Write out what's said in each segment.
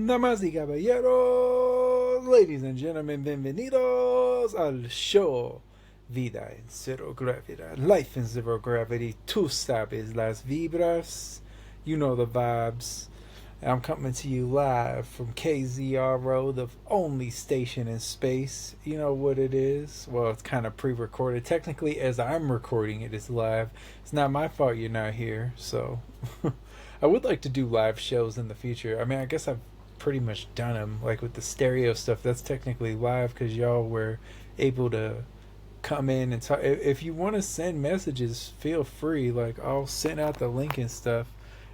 Damas y caballeros, ladies and gentlemen, bienvenidos al show Vida en Zero Gravedad, Life in Zero Gravity. Tú sabes las vibras, you know the vibes. I'm coming to you live from KZRO, the only station in space. You know what it is? Well, it's kind of pre-recorded. Technically, as I'm recording it, it's live. It's not my fault you're not here, so... I would like to do live shows in the future. I mean, I guess I've pretty much done them. Like with the stereo stuff, that's technically live because y'all were able to come in and talk. If you want to send messages, feel free. Like, I'll send out the link and stuff.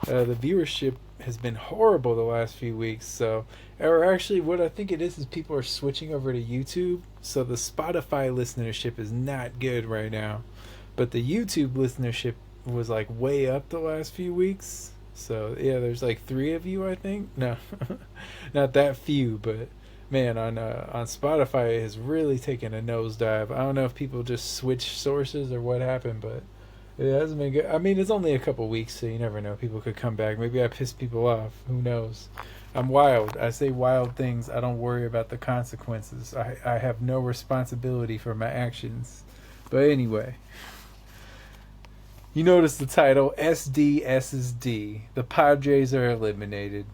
The viewership has been horrible the last few weeks. So, or actually, what I think it is people are switching over to YouTube. So the Spotify listenership is not good right now. But the YouTube listenership was like way up the last few weeks. So yeah, there's like 3 of you, I think. No, not that few, but man, on Spotify it has really taken a nosedive. I don't know if people just switch sources or what happened, but it hasn't been good. I mean, it's only a couple weeks, so you never know. People could come back. Maybe I pissed people off. Who knows? I'm wild. I say wild things. I don't worry about the consequences. I have no responsibility for my actions. But anyway. You notice the title, SDSSD. The Padres are eliminated.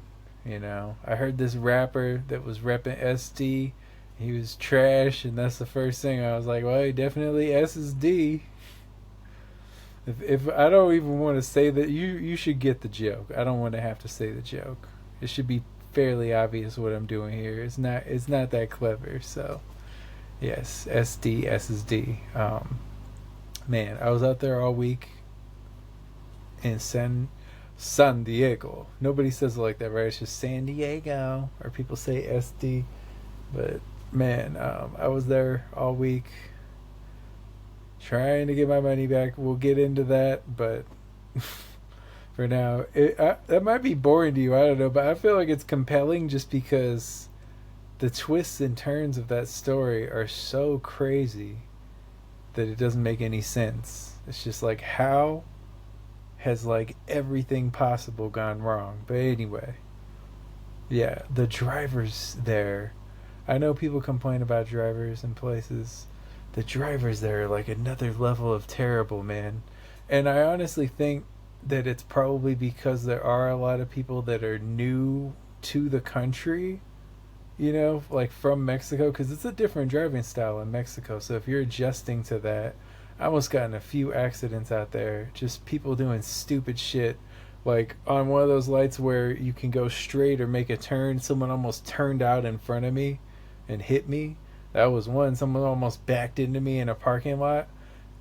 You know, I heard this rapper that was repping SD. He was trash, and that's the first thing I was like, well, he definitely SSD. If I don't even want to say that, you should get the joke. I don't want to have to say the joke. It should be fairly obvious what I'm doing here. It's not that clever. So, yes, SDSSD. Man, I was out there all week. In San Diego. Nobody says it like that, right? It's just San Diego, or people say SD. But man, I was there all week trying to get my money back. We'll get into that, but for now, that might be boring to you. I don't know, but I feel like it's compelling just because the twists and turns of that story are so crazy that it doesn't make any sense. It's just like, how has like everything possible gone wrong? But anyway, yeah, the drivers there, I know people complain about drivers in places. The drivers there are like another level of terrible, man. And I honestly think that it's probably because there are a lot of people that are new to the country, you know, like from Mexico, because it's a different driving style in Mexico. So if you're adjusting to that, I almost got in a few accidents out there. Just people doing stupid shit. Like on one of those lights where you can go straight or make a turn, someone almost turned out in front of me and hit me. That was one. Someone almost backed into me in a parking lot.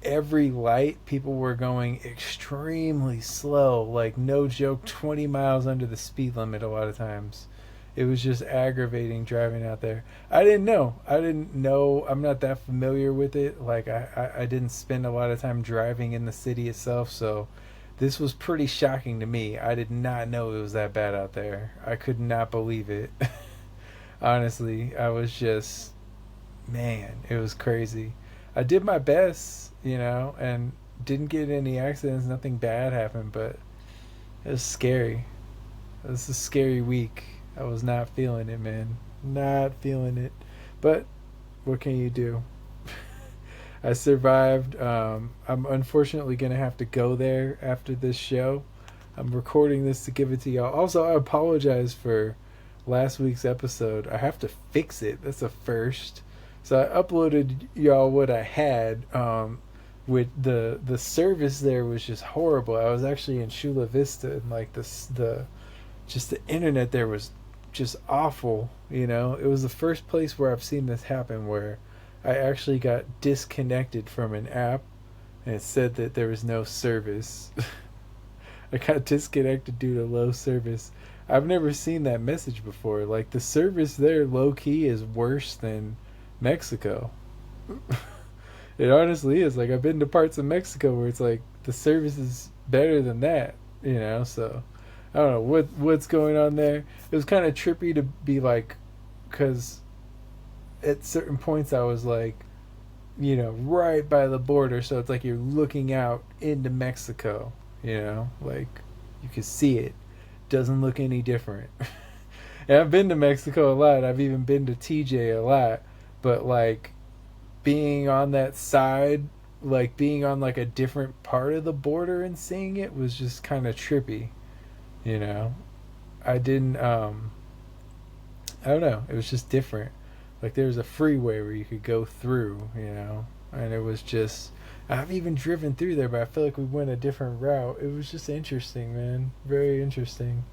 Every light, people were going extremely slow. Like, no joke, 20 miles under the speed limit a lot of times. It was just aggravating driving out there. I didn't know. I'm not that familiar with it. Like, I didn't spend a lot of time driving in the city itself, so this was pretty shocking to me. I did not know it was that bad out there. I could not believe it. Honestly, I was just, man, it was crazy. I did my best, you know, and didn't get any accidents. Nothing bad happened, but it was scary. It was a scary week. I was not feeling it, man. Not feeling it. But what can you do? I survived. I'm unfortunately going to have to go there after this show. I'm recording this to give it to y'all. Also, I apologize for last week's episode. I have to fix it. That's a first. So I uploaded y'all what I had. With the service there was just horrible. I was actually in Chula Vista, and like the internet there was just awful, you know. It was the first place where I've seen this happen, where I actually got disconnected from an app and it said that there was no service. I got disconnected due to low service. I've never seen that message before. Like, the service there low-key is worse than Mexico. It honestly is. Like, I've been to parts of Mexico where it's like the service is better than that, you know. So I don't know what's going on there. It was kind of trippy to be like, because at certain points I was like, you know, right by the border, so it's like you're looking out into Mexico, you know, like you can see it. Doesn't look any different. And I've been to Mexico a lot. I've even been to TJ a lot. But like being on that side, like being on like a different part of the border and seeing it was just kind of trippy, you know. I didn't I don't know, it was just different. Like there was a freeway where you could go through, you know, and it was just I've even driven through there, but I feel like we went a different route. It was just interesting, man. Very interesting.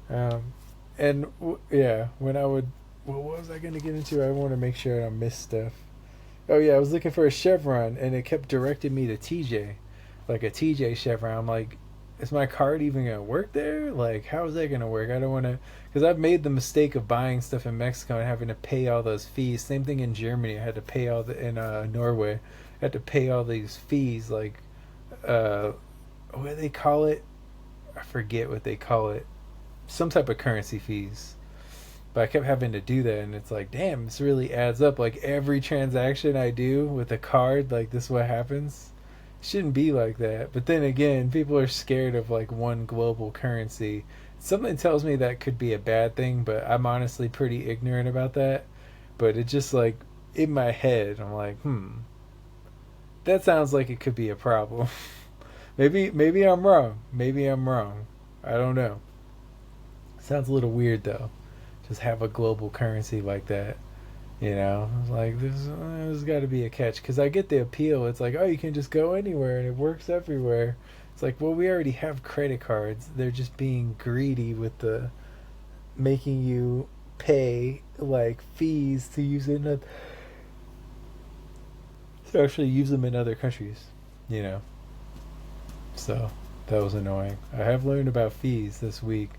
Um, and yeah, when I would, what was I going to get into? I want to make sure I don't miss stuff. Oh yeah, I was looking for a Chevron, and it kept directing me to TJ, like a TJ Chevron. I'm like, is my card even gonna work there? Like, how is that gonna work? I don't want to, because I've made the mistake of buying stuff in Mexico and having to pay all those fees. Same thing in Germany. I had to pay all the in Norway. I had to pay all these fees, like, uh, what do they call it? I forget what they call it. Some type of currency fees. But I kept having to do that, and it's like, damn, this really adds up. Like every transaction I do with a card, like this is what happens. It shouldn't be like that. But then again, people are scared of like one global currency. Something tells me that could be a bad thing, but I'm honestly pretty ignorant about that. But it just like in my head, I'm like, that sounds like it could be a problem. Maybe I'm wrong. Maybe I'm wrong. I don't know. Sounds a little weird though. Just have a global currency like that. You know, like there's got to be a catch because I get the appeal. It's like, oh, you can just go anywhere and it works everywhere. It's like, well, we already have credit cards. They're just being greedy with the making you pay like fees to use it. To actually use them in other countries. You know, so that was annoying. I have learned about fees this week.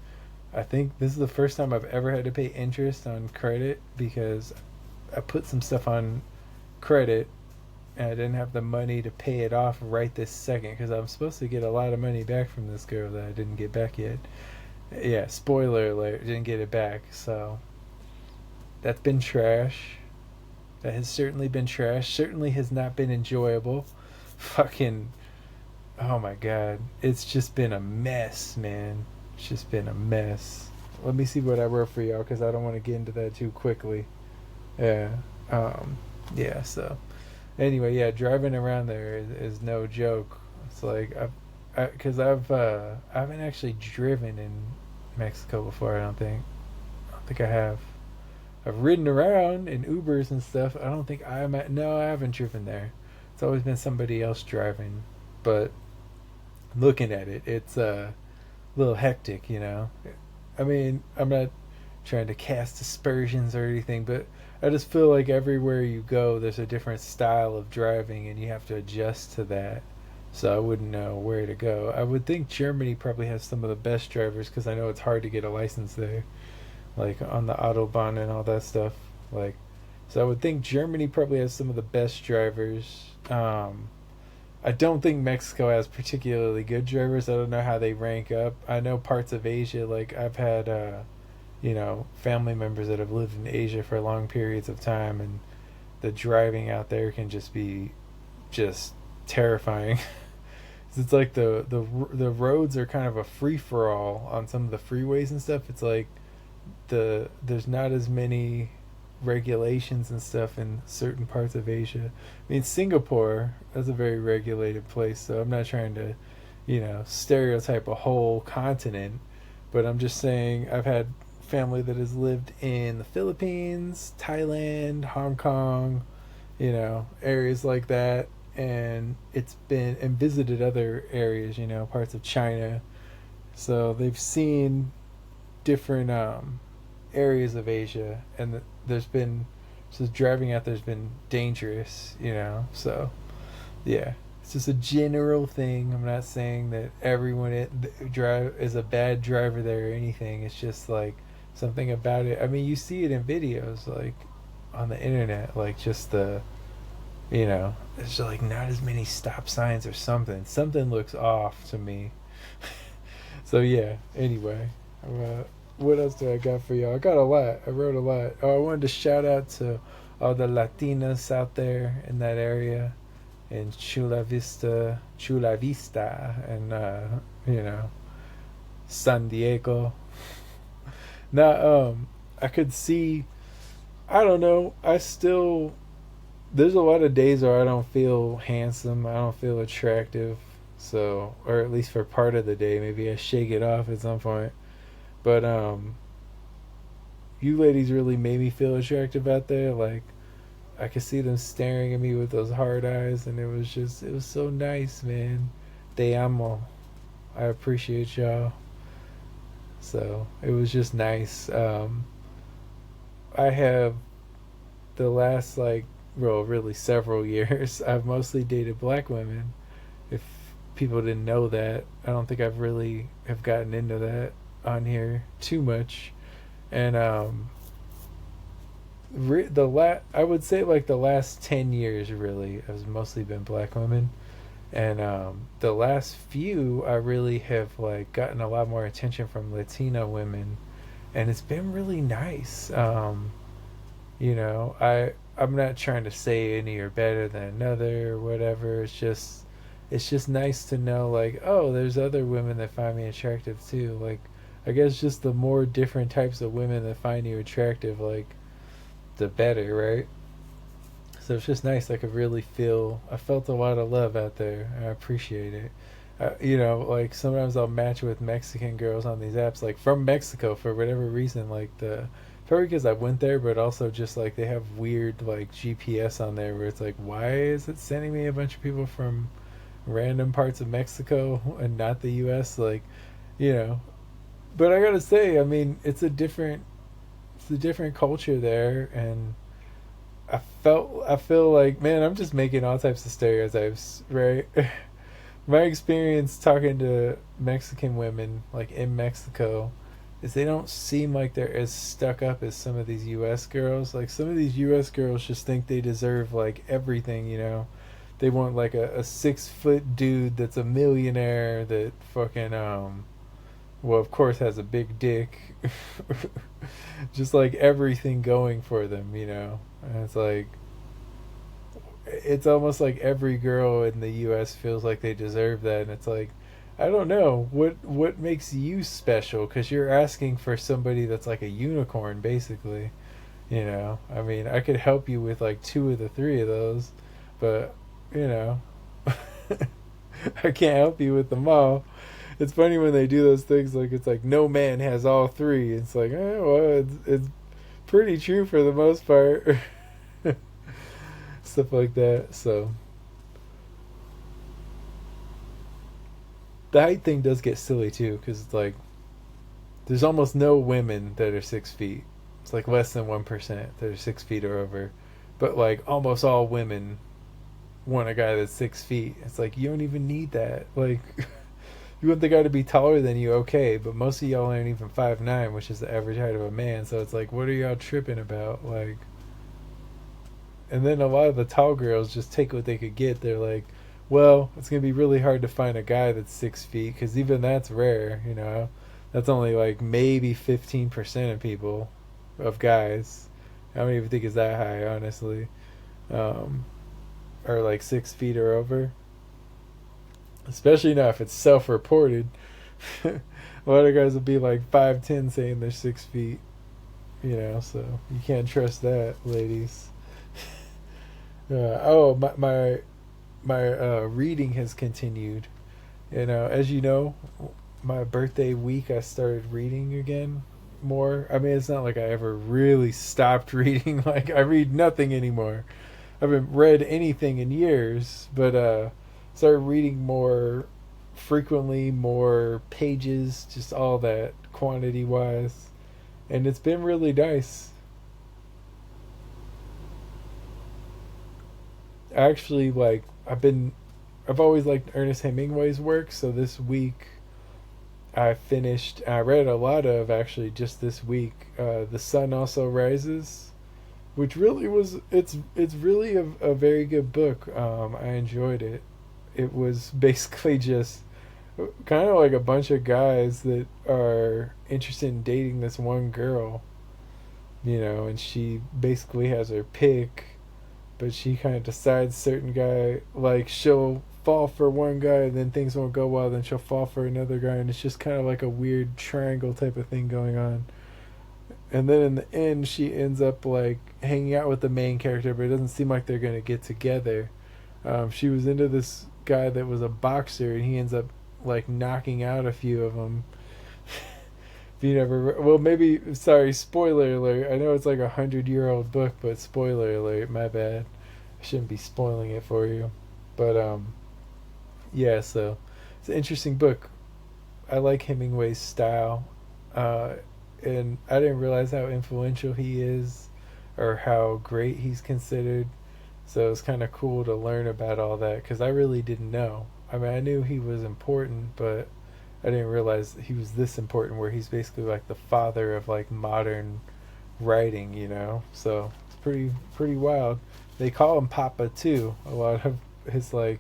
I think this is the first time I've ever had to pay interest on credit because I put some stuff on credit and I didn't have the money to pay it off right this second because I'm supposed to get a lot of money back from this girl that I didn't get back yet. Yeah, spoiler alert, didn't get it back. So that's been trash. That has certainly been trash. Certainly has not been enjoyable. Fucking, oh my god. It's just been a mess, man. It's just been a mess. Let me see what I wrote for y'all because I don't want to get into that too quickly. Yeah. Um, yeah, so. Anyway, yeah, driving around there is no joke. It's like, I haven't actually driven in Mexico before, I don't think. I don't think I have. I've ridden around in Ubers and stuff. I don't think no, I haven't driven there. It's always been somebody else driving. But looking at it, it's a little hectic, you know. I mean, I'm not trying to cast aspersions or anything, but I just feel like everywhere you go, there's a different style of driving, and you have to adjust to that. So I wouldn't know where to go. I would think Germany probably has some of the best drivers because I know it's hard to get a license there, like on the autobahn and all that stuff. Like, so I would think Germany probably has some of the best drivers. I don't think Mexico has particularly good drivers. I don't know how they rank up. I know parts of Asia, like I've had, family members that have lived in Asia for long periods of time, and the driving out there can just be just terrifying. It's like the roads are kind of a free for all on some of the freeways and stuff. It's like there's not as many regulations and stuff in certain parts of Asia. I mean, Singapore, that's a very regulated place, so I'm not trying to, stereotype a whole continent, but I'm just saying I've had family that has lived in the Philippines, Thailand, Hong Kong, areas like that, and and visited other areas, parts of China. So they've seen different areas of Asia, and driving out there's been dangerous, So yeah, it's just a general thing. I'm not saying that everyone drive is a bad driver there or anything. It's just like something about it. I mean, you see it in videos, like on the internet, like just there's like not as many stop signs or something. Something looks off to me. So yeah. Anyway, what else do I got for y'all? I got a lot. I wrote a lot. Oh, I wanted to shout out to all the Latinas out there in that area, in Chula Vista, and San Diego. Now, I could see. I don't know. I still there's a lot of days where I don't feel handsome. I don't feel attractive. So, or at least for part of the day, maybe I shake it off at some point. But you ladies really made me feel attractive out there. Like I could see them staring at me with those hard eyes, and it was so nice, man. Te amo. I appreciate y'all. So it was just nice. I have the last like well really several years I've mostly dated black women. If people didn't know that, I don't think I've really have gotten into that on here too much. And I would say like the last 10 years really has mostly been black women. And the last few I really have like gotten a lot more attention from Latina women, and it's been really nice. I'm not trying to say any are better than another or whatever. It's just nice to know like, oh, there's other women that find me attractive too. Like I guess just the more different types of women that find you attractive, like the better, right? So it's just nice. I felt a lot of love out there. I appreciate it. Like sometimes I'll match with Mexican girls on these apps, like from Mexico for whatever reason. Probably because I went there, but also just like they have weird like GPS on there where it's like, why is it sending me a bunch of people from random parts of Mexico and not the U.S. You know. But I gotta say, I mean, it's a different culture there, and I feel like, man, I'm just making all types of stereotypes, right? My experience talking to Mexican women, like in Mexico, is they don't seem like they're as stuck up as some of these U.S. girls. Like some of these U.S. girls just think they deserve like everything, you know. They want like a 6 foot dude that's a millionaire that fucking well, of course, has a big dick. Just like everything going for them, you know. And it's like, it's almost like every girl in the U.S. feels like they deserve that, and it's like, I don't know what makes you special because you're asking for somebody that's like a unicorn, basically. You know, I mean, I could help you with like two of the three of those, but you know, I can't help you with them all. It's funny when they do those things like it's like no man has all three. It's like, it's pretty true for the most part. Stuff like that. So the height thing does get silly too because it's like there's almost no women that are 6 feet. It's like less than 1% that are 6 feet or over, but like almost all women want a guy that's 6 feet. It's like you don't even need that. Like you want the guy to be taller than you, okay, but most of y'all aren't even 5'9", which is the average height of a man. So it's like, what are y'all tripping about? Like, and then a lot of the tall girls just take what they could get. They're like, well, it's gonna be really hard to find a guy that's 6 feet because even that's rare. You know, that's only like maybe 15% of people, of guys. I don't even think it's that high, honestly. Are like 6 feet or over. Especially now if it's self-reported. A lot of guys will be like 5'10", saying they're 6 feet. You know, so you can't trust that, ladies. My reading has continued. You know, as you know, my birthday week I started reading again more. I mean, it's not like I ever really stopped reading. Like I read nothing anymore. I haven't read anything in years, but started reading more frequently, more pages, just all that quantity wise, and it's been really nice. Actually, like I've always liked Ernest Hemingway's work, so this week I read a lot of actually just this week. The Sun Also Rises, which really was it's really a very good book. I enjoyed it. It was basically just kind of like a bunch of guys that are interested in dating this one girl, you know, and she basically has her pick, but she kind of decides certain guy, like she'll fall for one guy and then things won't go well, then she'll fall for another guy, and it's just kind of like a weird triangle type of thing going on. And then in the end, she ends up like hanging out with the main character, but it doesn't seem like they're gonna get together. She was into this guy that was a boxer, and he ends up like knocking out a few of them. If you never, well, maybe sorry, spoiler alert. I know it's like 100-year-old book, but spoiler alert. My bad. I shouldn't be spoiling it for you, but yeah. So it's an interesting book. I like Hemingway's style, uh, and I didn't realize how influential he is, or how great he's considered. So it's kind of cool to learn about all that because I really didn't know. I mean, I knew he was important, but I didn't realize he was this important. Where he's basically like the father of like modern writing, you know. So it's pretty wild. They call him Papa too. A lot of his like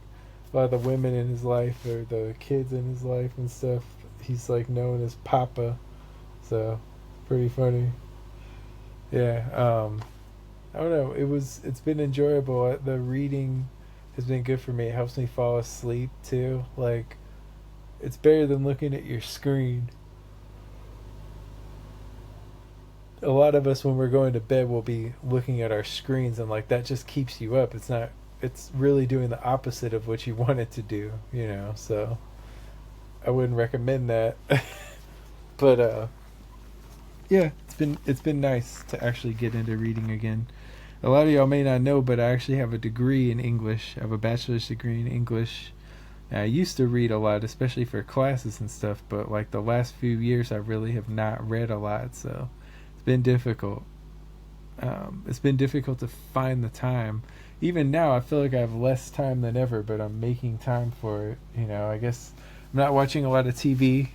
a lot of the women in his life or the kids in his life and stuff. He's like known as Papa. So pretty funny. Yeah. I don't know. It's been enjoyable. The reading has been good for me. It helps me fall asleep too. Like it's better than looking at your screen. A lot of us when we're going to bed will be looking at our screens, and like that just keeps you up. It's not, it's really doing the opposite of what you want it to do, you know. So I wouldn't recommend that. But yeah, it's been nice to actually get into reading again. A lot of y'all may not know, but I actually have a degree in English. I have a bachelor's degree in English. And I used to read a lot, especially for classes and stuff, but like the last few years I really have not read a lot, so it's been difficult. It's been difficult to find the time. Even now I feel like I have less time than ever, but I'm making time for it. You know, I guess I'm not watching a lot of TV,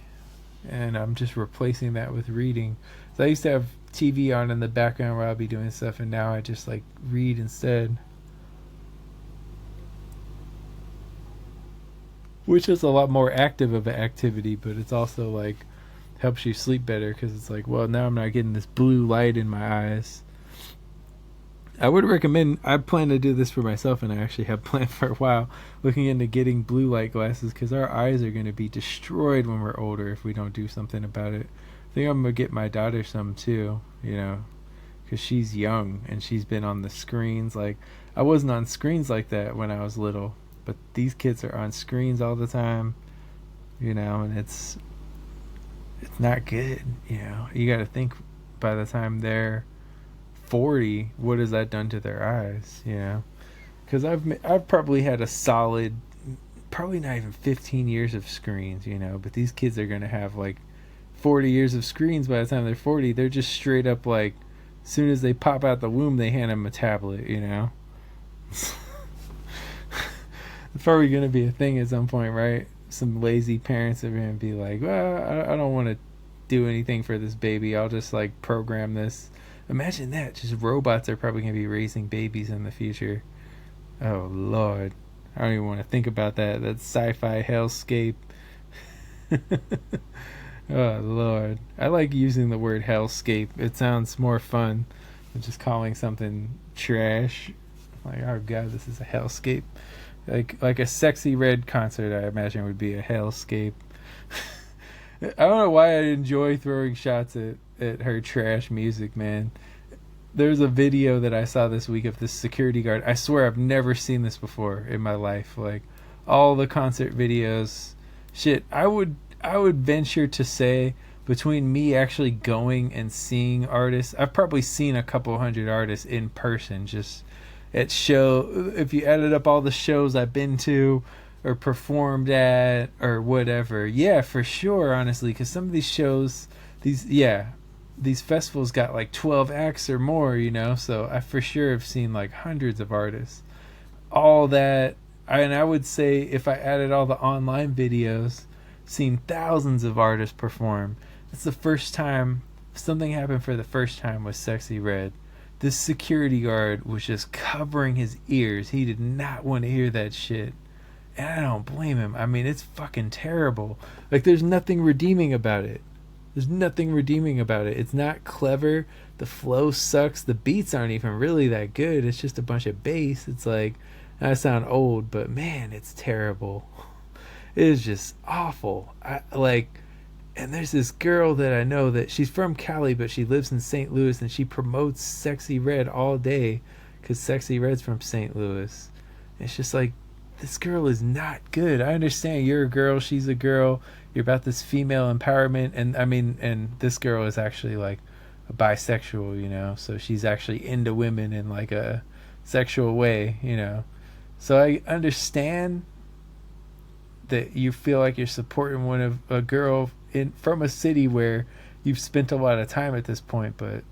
and I'm just replacing that with reading. So I used to have TV on in the background where I'll be doing stuff, and now I just like read instead. Which is a lot more active of an activity, but it's also like helps you sleep better because it's like, well, now I'm not getting this blue light in my eyes. I would recommend. I plan to do this for myself, and I actually have planned for a while, looking into getting blue light glasses because our eyes are going to be destroyed when we're older if we don't do something about it. I think I'm gonna get my daughter some too, you know, because she's young and she's been on the screens. Like I wasn't on screens like that when I was little, but these kids are on screens all the time, you know, and it's not good. You know, you got to think by the time they're 40, what has that done to their eyes? You know, because I've probably had a solid, probably not even 15 years of screens. You know, but these kids are gonna have like 40 years of screens by the time they're 40. They're just straight up like, as soon as they pop out the womb, they hand them a tablet. You know. It's probably going to be a thing at some point, right? Some lazy parents are going to be like, well, I don't want to do anything for this baby. I'll just like program this. Imagine that. Just robots are probably going to be raising babies in the future. Oh, Lord. I don't even want to think about that. That sci-fi hellscape. Oh, Lord. I like using the word hellscape. It sounds more fun than just calling something trash. Like, oh, God, this is a hellscape. Like a Sexy Red concert, I imagine, would be a hellscape. I don't know why I enjoy throwing shots at her trash music, man. There's a video that I saw this week of this security guard. I swear I've never seen this before in my life. Like all the concert videos, shit. I would venture to say between me actually going and seeing artists, I've probably seen a couple hundred artists in person, just at show. If you added up all the shows I've been to or performed at or whatever, yeah, for sure, honestly, because some of these shows, these festivals got like 12 acts or more, you know, so I for sure have seen like hundreds of artists. All that, and I would say if I added all the online videos, seen thousands of artists perform. It's the first time something happened for the first time with Sexy Red. This security guard was just covering his ears. He did not want to hear that shit. And I don't blame him. I mean, it's fucking terrible. Like, there's nothing redeeming about it. There's nothing redeeming about it. It's not clever. The flow sucks. The beats aren't even really that good. It's just a bunch of bass. It's like, I sound old, but man, it's terrible. It is just awful. And there's this girl that I know that she's from Cali, but she lives in St. Louis, and she promotes Sexy Red all day because Sexy Red's from St. Louis. And it's just like, this girl is not good. I understand you're a girl, she's a girl. You're about this female empowerment, and I mean, and this girl is actually like a bisexual, you know, so she's actually into women in like a sexual way, you know. So I understand that you feel like you're supporting one of a girl in from a city where you've spent a lot of time at this point, but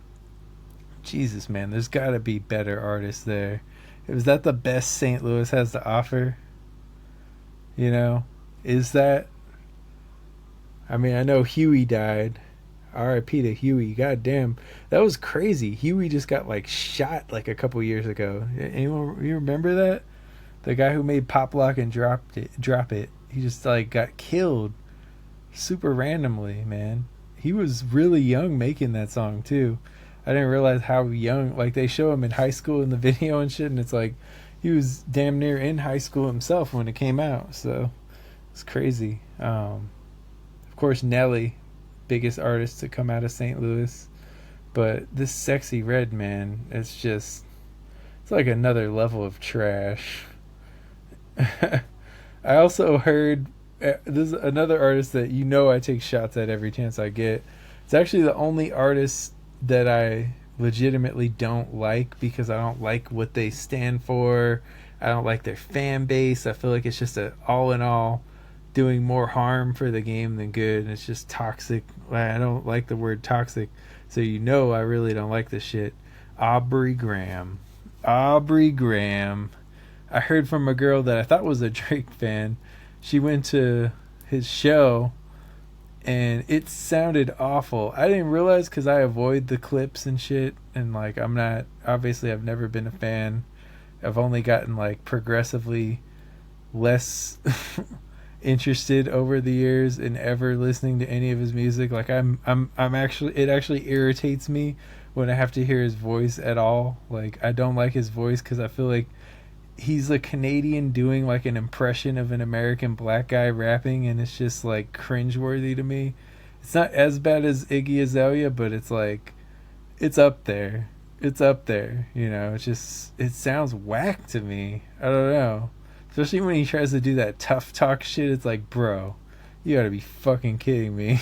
Jesus, man, there's got to be better artists there. Is that the best St. Louis has to offer? You know, is that? I mean, I know Huey died. R.I.P. to Huey. God damn, that was crazy. Huey just got like shot like a couple years ago. Anyone, you remember that? The guy who made Pop Lock and Drop It. He just like got killed super randomly, man. He was really young making that song too. I didn't realize how young. Like they show him in high school in the video and shit, and it's like he was damn near in high school himself when it came out. So it's crazy. Of course, Nelly, biggest artist to come out of St. Louis, but this Sexy Red, man, it's like another level of trash. I also heard this is another artist that you know I take shots at every chance I get. It's actually the only artist that I legitimately don't like because I don't like what they stand for. I don't like their fan base. I feel like it's just a all in all doing more harm for the game than good, and it's just toxic. I don't like the word toxic, so you know I really don't like this shit. Aubrey Graham. I heard from a girl that I thought was a Drake fan. She went to his show and it sounded awful. I didn't realize because I avoid the clips and shit, and like I'm not, obviously I've never been a fan. I've only gotten like progressively less interested over the years in ever listening to any of his music. Like I'm actually, it actually irritates me when I have to hear his voice at all. Like I don't like his voice because I feel like he's a Canadian doing like an impression of an American black guy rapping, and it's just like cringeworthy to me. It's not as bad as Iggy Azalea, but it's like it's up there. You know, it's just, it sounds whack to me. I don't know. Especially when he tries to do that tough talk shit. It's like, bro, you gotta be fucking kidding me.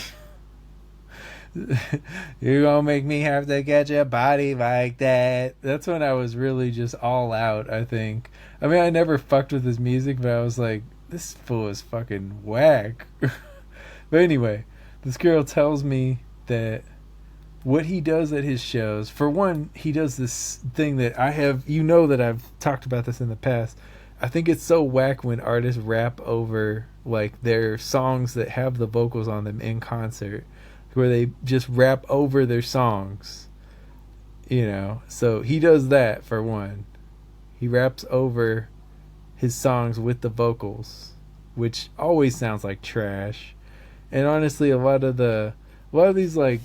You're gonna make me have to get your body like that. That's when I was really just all out, I think. I mean, I never fucked with his music, but I was like, this fool is fucking whack. But anyway, this girl tells me that what he does at his shows, for one, he does this thing that I have, you know, that I've talked about this in the past. I think it's so whack when artists rap over like their songs that have the vocals on them in concert, where they just rap over their songs, you know. So he does that for one. He raps over his songs with the vocals, which always sounds like trash. And honestly, a lot of these, like,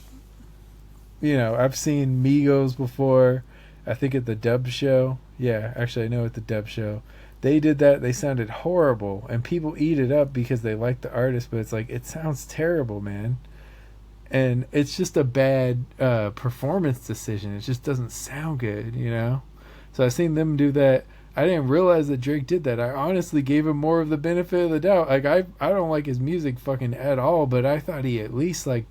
you know, I've seen Migos before. I think at the Dub Show. Yeah, actually I know at the Dub Show. They did that. They sounded horrible, and people eat it up because they like the artist, but it's like, it sounds terrible, man. And it's just a bad performance decision. It just doesn't sound good, you know? So I seen them do that. I didn't realize that Drake did that. I honestly gave him more of the benefit of the doubt. Like, I don't like his music fucking at all, but I thought he at least, like,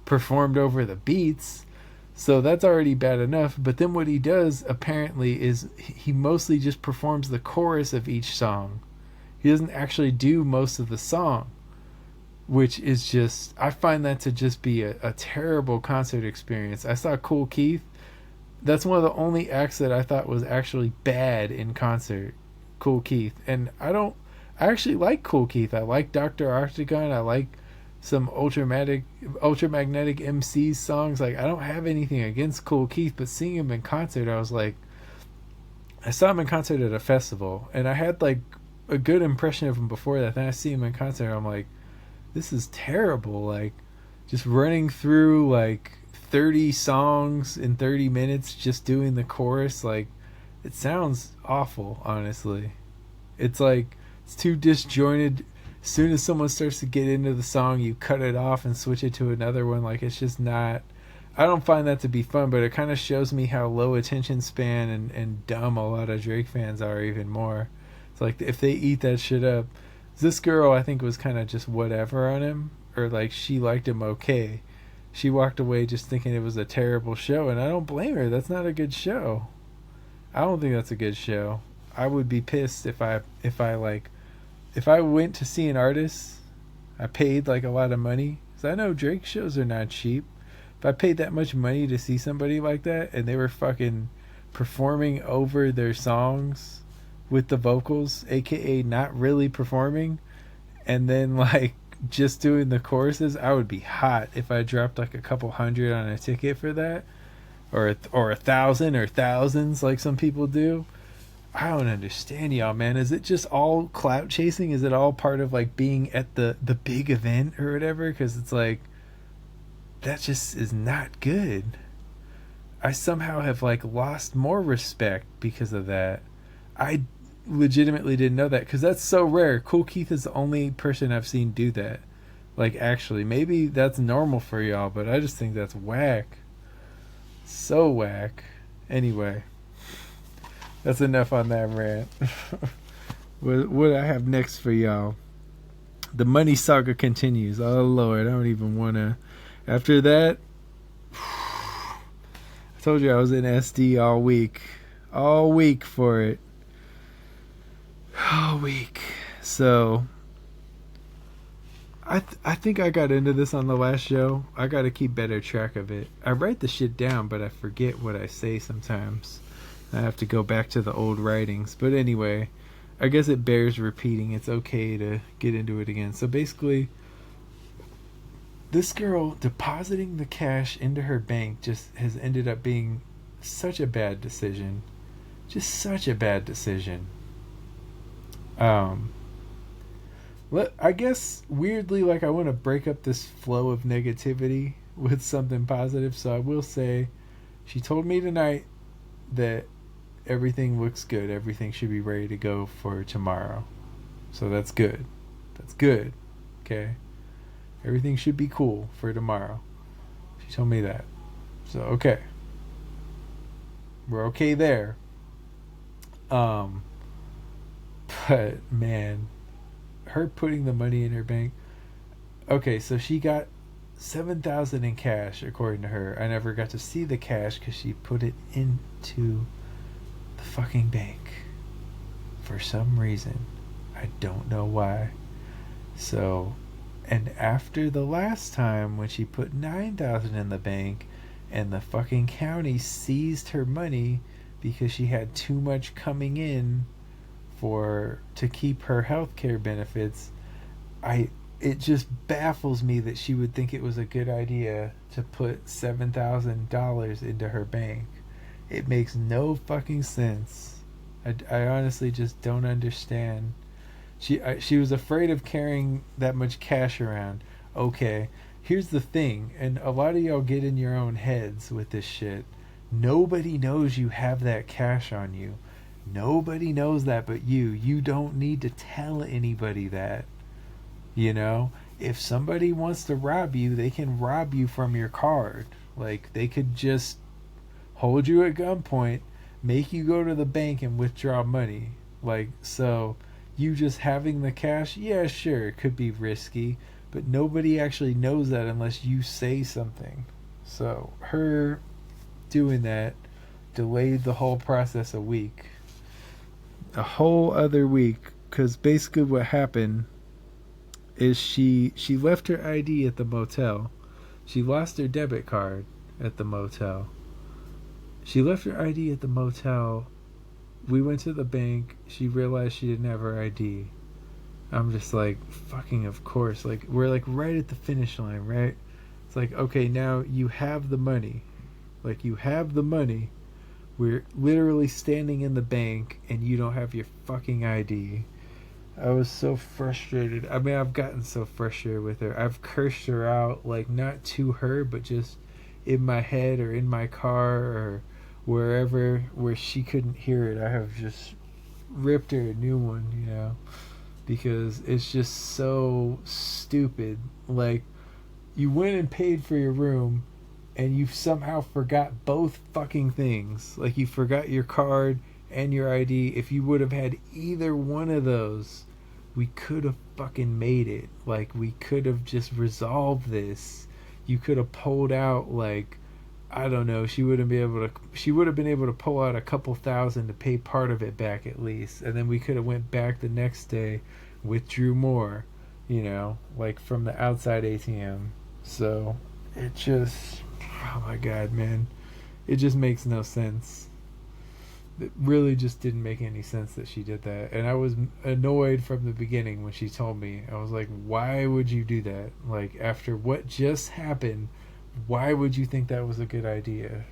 performed over the beats. So that's already bad enough. But then what he does, apparently, is he mostly just performs the chorus of each song. He doesn't actually do most of the song, which is just, I find that to just be a terrible concert experience. I saw Kool Keith. That's one of the only acts that I thought was actually bad in concert, Kool Keith. And I actually like Kool Keith. I like Dr. Octagon. I like some ultramagnetic MC's songs. Like, I don't have anything against Kool Keith, but seeing him in concert, I was like, I saw him in concert at a festival, and I had like a good impression of him before that. Then I see him in concert, I'm like, this is terrible. Like, just running through like 30 songs in 30 minutes just doing the chorus. Like, it sounds awful, honestly. It's like, it's too disjointed. as soon as someone starts to get into the song, you cut it off and switch it to another one. Like, it's just not. I don't find that to be fun, but it kind of shows me how low attention span and dumb a lot of Drake fans are even more. It's like, if they eat that shit up. This girl, I think, was kind of just whatever on him, or like she liked him okay. She walked away just thinking it was a terrible show, and I don't blame her. That's not a good show. I don't think that's a good show. I would be pissed if I went to see an artist, I paid like a lot of money, because I know Drake shows are not cheap. If I paid that much money to see somebody like that and they were fucking performing over their songs with the vocals, aka not really performing, and then like just doing the choruses, I would be hot if I dropped like a couple hundred on a ticket for that, or 1,000 or thousands like some people do. I don't understand y'all, man. Is it just all clout chasing? Is it all part of like being at the big event or whatever? Because it's like, that just is not good. I somehow have like lost more respect because of that. I legitimately didn't know that, because that's so rare. Cool Keith is the only person I've seen do that. Like, actually, maybe that's normal for y'all, but I just think that's whack. So whack. Anyway, that's enough on that rant. What I have next for y'all? The Money Saga continues. Oh Lord, I don't even want to. After that, I told you I was in SD all week for it. All week. So I think I got into this on the last show. I got to keep better track of it. I write the shit down, but I forget what I say sometimes. I have to go back to the old writings. But anyway, I guess it bears repeating. It's okay to get into it again. So basically, this girl depositing the cash into her bank just has ended up being such a bad decision. Just such a bad decision. I guess weirdly, like, I want to break up this flow of negativity with something positive. So I will say, she told me tonight that everything looks good. Everything should be ready to go for tomorrow. So that's good. That's good. Okay. Everything should be cool for tomorrow. She told me that. So, okay. We're okay there. But, man, her putting the money in her bank. Okay, so she got $7,000 in cash, according to her. I never got to see the cash because she put it into the fucking bank. For some reason. I don't know why. So, and after the last time when she put $9,000 in the bank and the fucking county seized her money because she had too much coming in to keep her healthcare benefits, it just baffles me that she would think it was a good idea to put $7,000 into her bank. It makes no fucking sense. I honestly just don't understand. She was afraid of carrying that much cash around. Okay, here's the thing, and a lot of y'all get in your own heads with this shit. Nobody knows you have that cash on you. Nobody knows that but you. You don't need to tell anybody that. You know? If somebody wants to rob you, they can rob you from your card. Like, they could just hold you at gunpoint, make you go to the bank and withdraw money. Like, so you just having the cash, yeah, sure, it could be risky, but nobody actually knows that unless you say something. So her doing that delayed the whole process a week. A whole other week, because basically what happened is she left her ID at the motel. She lost her debit card at the motel. She left her ID at the motel. We went to the bank. She realized she didn't have her ID. I'm just like, fucking of course. Like, we're like right at the finish line, right? It's like, okay, now you have the money. Like, you have the money. We're literally standing in the bank and you don't have your fucking ID. I was so frustrated. I mean, I've gotten so frustrated with her. I've cursed her out, like, not to her, but just in my head or in my car or wherever where she couldn't hear it. I have just ripped her a new one, you know, because it's just so stupid. Like, you went and paid for your room and you somehow forgot both fucking things. Like, you forgot your card and your ID. If you would have had either one of those, we could have fucking made it. Like, we could have just resolved this. You could have pulled out, like, I don't know, she would have been able to pull out a couple thousand to pay part of it back at least, and then we could have went back the next day, withdrew more, like from the outside ATM. So it just, oh my god, man, it just makes no sense. It really just didn't make any sense that she did that, and I was annoyed from the beginning when she told me. I was like, why would you do that? Like, after what just happened, why would you think that was a good idea?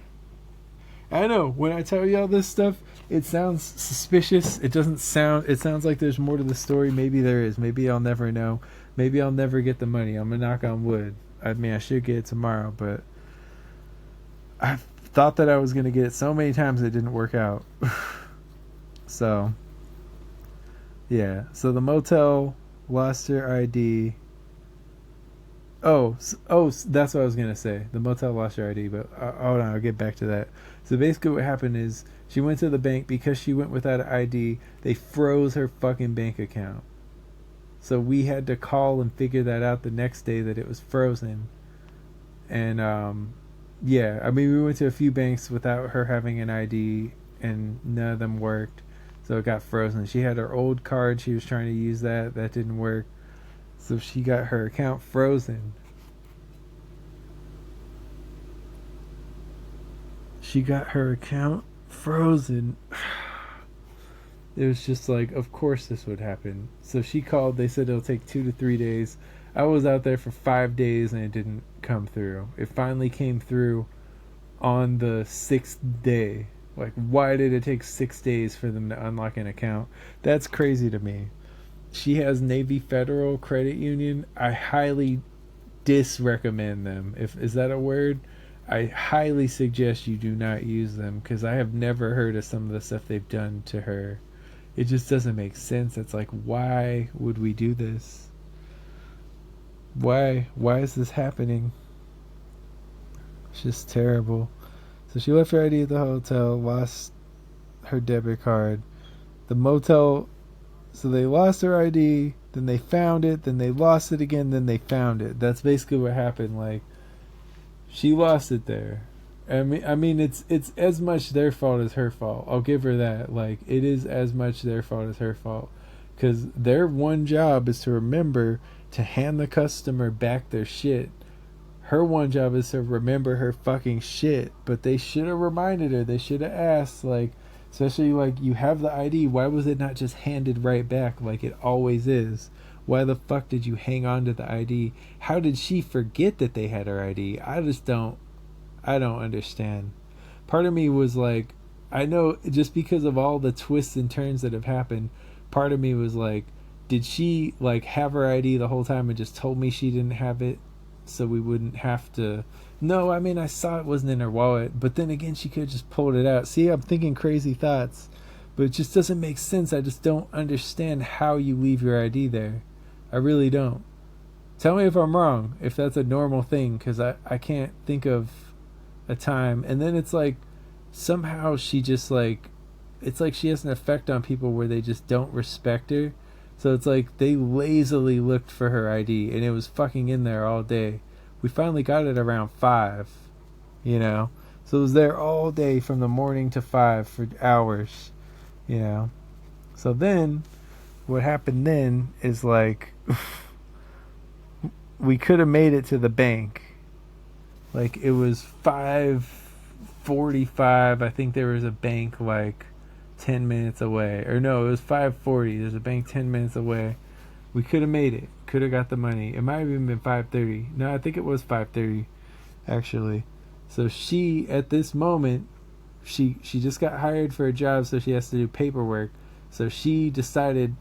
I know, when I tell you all this stuff, it sounds suspicious. It sounds like there's more to the story. Maybe there is. Maybe I'll never know. Maybe I'll never get the money. I'm gonna knock on wood. I mean, I should get it tomorrow, but I've thought that I was gonna get it so many times it didn't work out. So, yeah. So the motel lost her ID. Oh, that's what I was gonna say. The motel lost her ID, but hold on, I'll get back to that. So basically, what happened is she went to the bank because she went without an ID. They froze her fucking bank account. So we had to call and figure that out the next day that it was frozen. And yeah, I mean, we went to a few banks without her having an ID, and none of them worked. So it got frozen. She had her old card. She was trying to use that. That didn't work. So she got her account frozen. She got her account frozen. It was just like, of course this would happen. So she called. They said it'll take 2 to 3 days. I was out there for 5 days and it didn't come through. It finally came through on the 6th day. Like, why did it take 6 days for them to unlock an account? That's crazy to me. She has Navy Federal Credit Union. I highly disrecommend them. Is that a word? I highly suggest you do not use them, because I have never heard of some of the stuff they've done to her. It just doesn't make sense. It's like, why would we do this? Why is this happening? It's just terrible. So she left her ID at the hotel, lost her debit card. The motel, so they lost her ID, then they found it, then they lost it again, then they found it. That's basically what happened. Like, she lost it there. I mean, it's as much their fault as her fault. I'll give her that. Like, it is as much their fault as her fault, because their one job is to remember to hand the customer back their shit. Her one job is to remember her fucking shit. But they should have reminded her. They should have asked, like, especially, like, you have the ID. Why was it not just handed right back like it always is? Why the fuck did you hang on to the ID? How did she forget that they had her ID? I don't understand. Part of me was like, I know, just because of all the twists and turns that have happened, part of me was like, did she, like, have her ID the whole time and just told me she didn't have it so we wouldn't have to? No, I mean, I saw it wasn't in her wallet, but then again, she could have just pulled it out. See, I'm thinking crazy thoughts, but it just doesn't make sense. I just don't understand how you leave your ID there. I really don't. Tell me if I'm wrong, if that's a normal thing, because I can't think of a time. And then it's like, somehow she just, like, it's like she has an effect on people where they just don't respect her. So it's like they lazily looked for her ID, and it was fucking in there all day. We finally got it around 5, So it was there all day from the morning to 5 for hours, So then, what happened then is, like, we could have made it to the bank. Like, it was 5:45. I think there was a bank, like, 10 minutes away. Or no, it was 5:40. There's a bank 10 minutes away. We could have made it. Could have got the money. It might have even been 5:30. No, I think it was 5:30, actually. So she, at this moment, she just got hired for a job, so she has to do paperwork. So she decided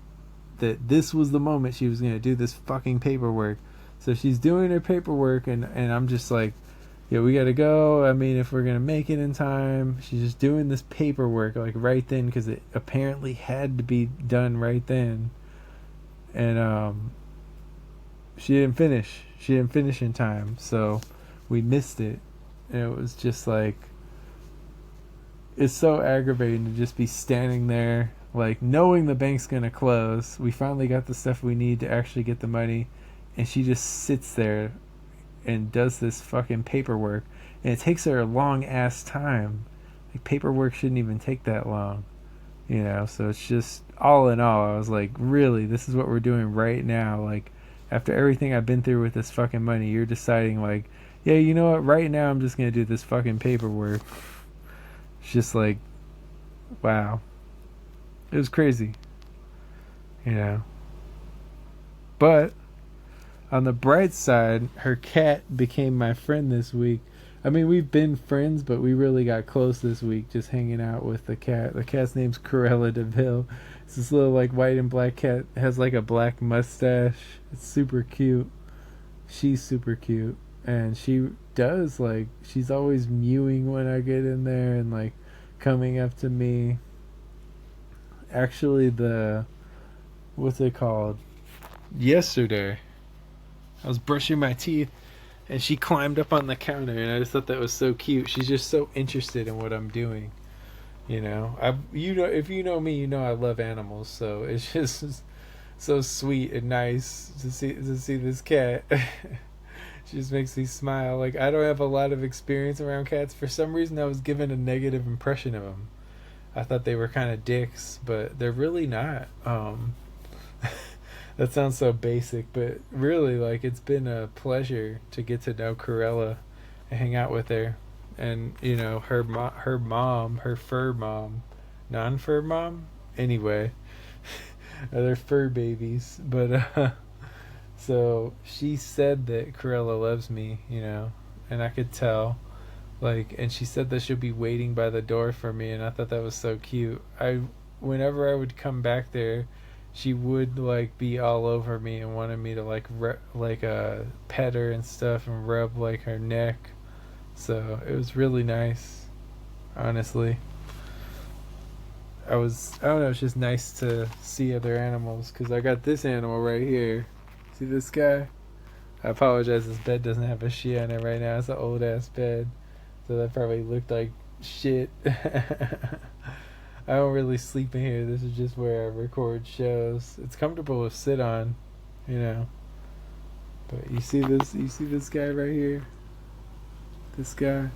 that this was the moment she was going to do this fucking paperwork. So she's doing her paperwork, and I'm just like, yeah, we got to go. I mean, if we're going to make it in time. She's just doing this paperwork, like, right then, because it apparently had to be done right then. and she didn't finish. She didn't finish in time, so we missed it. And it was just like, it's so aggravating to just be standing there, like knowing the bank's gonna close. We finally got the stuff we need to actually get the money, and she just sits there and does this fucking paperwork, and it takes her a long ass time. Like, paperwork shouldn't even take that long, you know. So it's just, all in all, I was like, really, this is what we're doing right now? Like, after everything I've been through with this fucking money, you're deciding like, yeah, you know what, right now I'm just gonna do this fucking paperwork. It's just like, wow. It was crazy, you know. But on the bright side, her cat became my friend this week. I mean, we've been friends, but we really got close this week just hanging out with the cat. The cat's name's Cruella DeVille. It's this little like white and black cat. It has like a black mustache. It's super cute. She's super cute. And she does, like, she's always mewing when I get in there and like coming up to me. Actually, what's it called? Yesterday, I was brushing my teeth and she climbed up on the counter, and I just thought that was so cute. She's just so interested in what I'm doing, you know. If you know me, you know I love animals, so it's just so sweet and nice to see this cat. She just makes me smile. Like, I don't have a lot of experience around cats. For some reason, I was given a negative impression of them. I thought they were kind of dicks, but they're really not. That sounds so basic, but really, like, it's been a pleasure to get to know Corella and hang out with her. And, you know, her mom, her fur mom, non-fur mom? Anyway, they're fur babies. But, so she said that Corella loves me, you know, and I could tell. Like, and she said that she'll be waiting by the door for me, and I thought that was so cute. Whenever I would come back there, she would like be all over me and wanted me to like pet her and stuff and rub like her neck. So it was really nice, honestly. I don't know, it's just nice to see other animals, because I got this animal right here. See this guy? I apologize, this bed doesn't have a sheet on it right now. It's an old ass bed, so that probably looked like shit. I don't really sleep in here. This is just where I record shows. It's comfortable to sit on, you know. But you see this guy right here? This guy?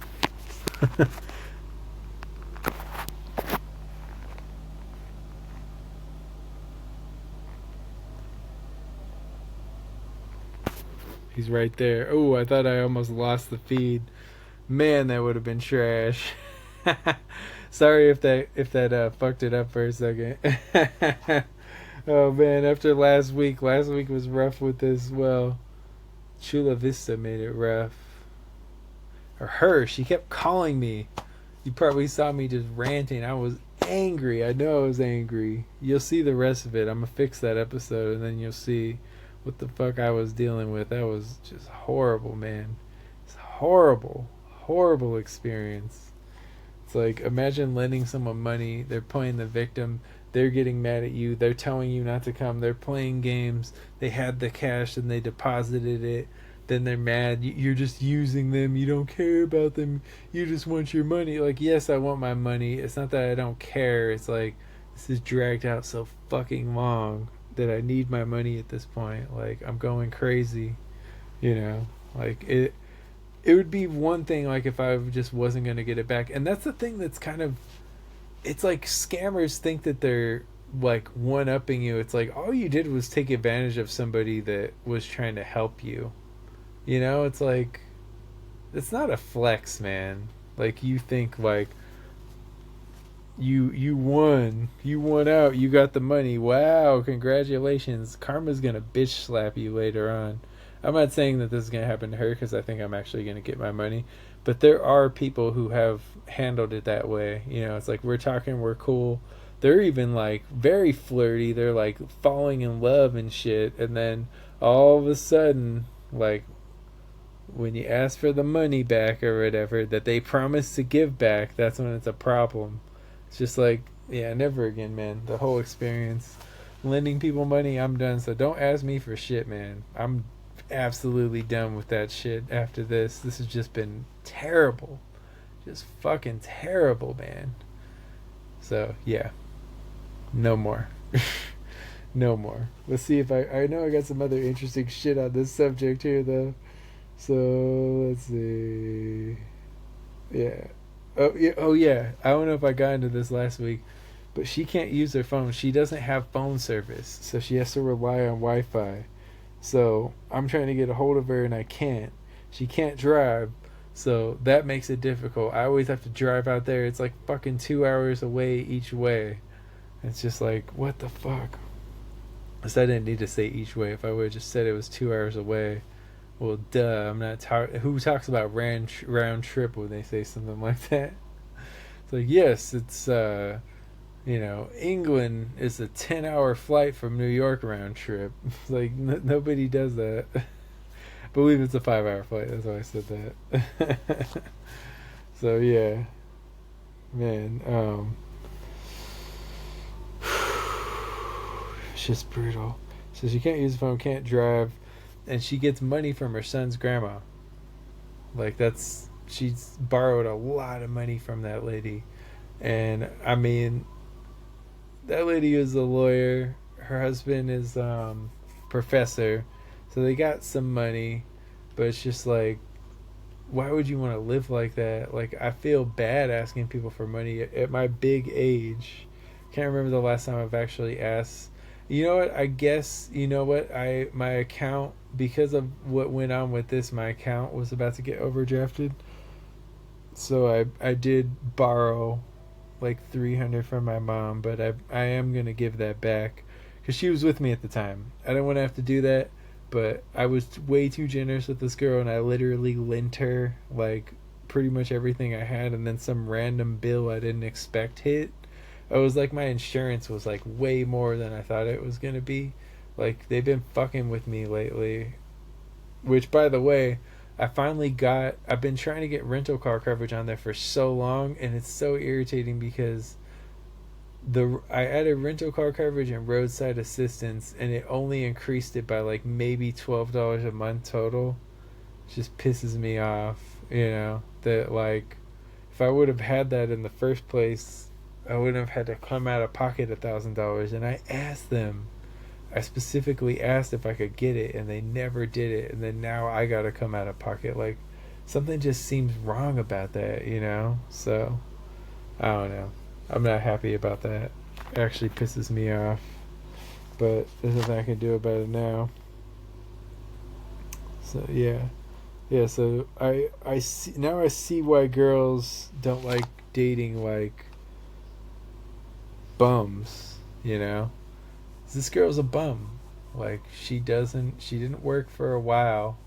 He's right there. Oh, I thought I almost lost the feed. Man, that would have been trash. Sorry if that fucked it up for a second. Oh man, after last week was rough with this. Well, Chula Vista made it rough. Or her, she kept calling me. You probably saw me just ranting. I was angry. I know I was angry. You'll see the rest of it. I'm gonna fix that episode, and then you'll see what the fuck I was dealing with. That was just horrible, man. It's horrible experience. It's like, imagine lending someone money, they're playing the victim, they're getting mad at you, they're telling you not to come, they're playing games, they had the cash and they deposited it, then they're mad, you're just using them, you don't care about them, you just want your money. Like, yes, I want my money, it's not that I don't care, it's like, this is dragged out so fucking long that I need my money at this point. Like, I'm going crazy, you know. Like, it would be one thing, like, if I just wasn't going to get it back. And that's the thing that's kind of, it's like scammers think that they're like one-upping you. It's like all you did was take advantage of somebody that was trying to help you, you know. It's like, it's not a flex, man. Like, you think like you won out, you got the money, wow, congratulations, karma's gonna bitch slap you later on. I'm not saying that this is going to happen to her, because I think I'm actually going to get my money. But there are people who have handled it that way. You know, it's like, we're talking, we're cool. They're even like very flirty. They're like falling in love and shit. And then all of a sudden, like, when you ask for the money back or whatever that they promised to give back, that's when it's a problem. It's just like, yeah, never again, man. The whole experience lending people money, I'm done. So don't ask me for shit, man. I'm absolutely done with that shit after this. This has just been terrible. Just fucking terrible, man. So, yeah. No more. No more. Let's see if I know I got some other interesting shit on this subject here, though. So, let's see. Yeah. Oh, yeah. Oh, yeah. I don't know if I got into this last week, but she can't use her phone. She doesn't have phone service, so she has to rely on Wi-Fi. So I'm trying to get a hold of her and I can't. She can't drive, so that makes it difficult. I always have to drive out there. It's like fucking 2 hours away each way. It's just like, what the fuck? So I didn't need to say each way. If I would have just said it was 2 hours away, well, duh. I'm not. Who talks about round trip when they say something like that? It's like, yes, it's England is a 10-hour flight from New York round trip. Like, nobody does that. I believe it's a 5-hour flight. That's why I said that. So, yeah. Man, it's just brutal. So she can't use the phone, can't drive, and she gets money from her son's grandma. Like, she's borrowed a lot of money from that lady. And, I mean, that lady is a lawyer. Her husband is professor, so they got some money. But it's just like, why would you want to live like that? Like, I feel bad asking people for money at my big age. Can't remember the last time I've actually asked. You know what? I guess, my account, because of what went on with this, my account was about to get overdrafted. So I did borrow like 300 from my mom, but I am gonna give that back because she was with me at the time. I didn't want to have to do that, but I was way too generous with this girl, and I literally lent her like pretty much everything I had, and then some random bill I didn't expect hit. I was like, my insurance was like way more than I thought it was gonna be. Like, they've been fucking with me lately, which, by the way, I've been trying to get rental car coverage on there for so long, and it's so irritating because I added rental car coverage and roadside assistance, and it only increased it by like maybe $12 a month total. It just pisses me off, that like, if I would have had that in the first place, I wouldn't have had to come out of pocket $1,000. And I specifically asked if I could get it, and they never did it. And then now I gotta come out of pocket. Like, something just seems wrong about that, So, I don't know. I'm not happy about that. It actually pisses me off. But there's nothing I can do about it now. So, yeah. Yeah, so I see why girls don't like dating, like, bums, This girl's a bum. Like, she didn't work for a while.